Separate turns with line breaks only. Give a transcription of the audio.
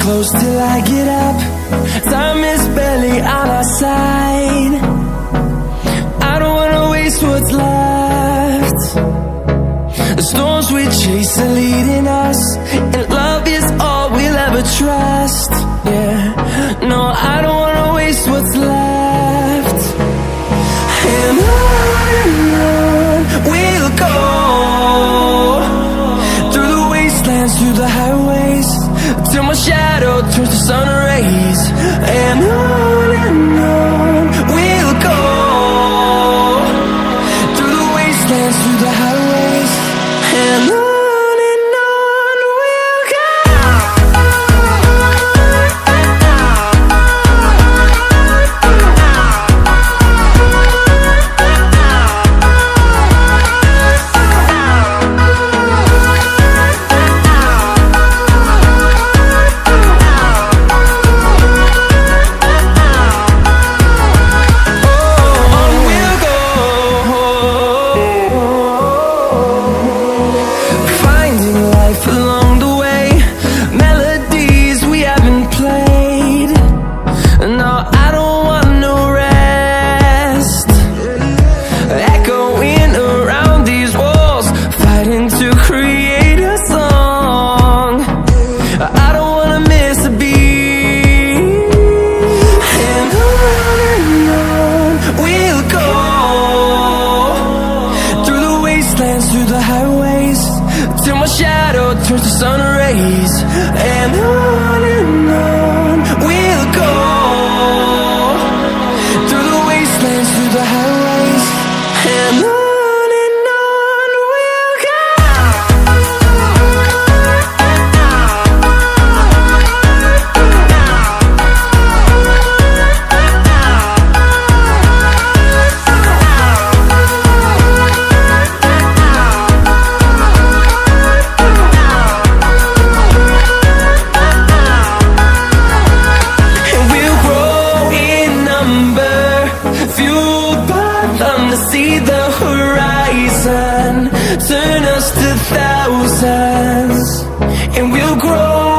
close till I get up. Time is barely on our side. I don't wanna waste what's left. The storms we chase are leading us, and love is all we'll ever trust. Yeah, no, I don't wanna waste what's left. And on we'll go, through the wastelands, through the highways, till my shadow turns to sun rays. And on we'll go, through the wastelands, through the highways, and on we'll go. Through the highways, till my shadow turns to sun rays. And on we'll go, through the wastelands, through the highways, and on we'll go. To see the horizon turn us to thousands, and we'll grow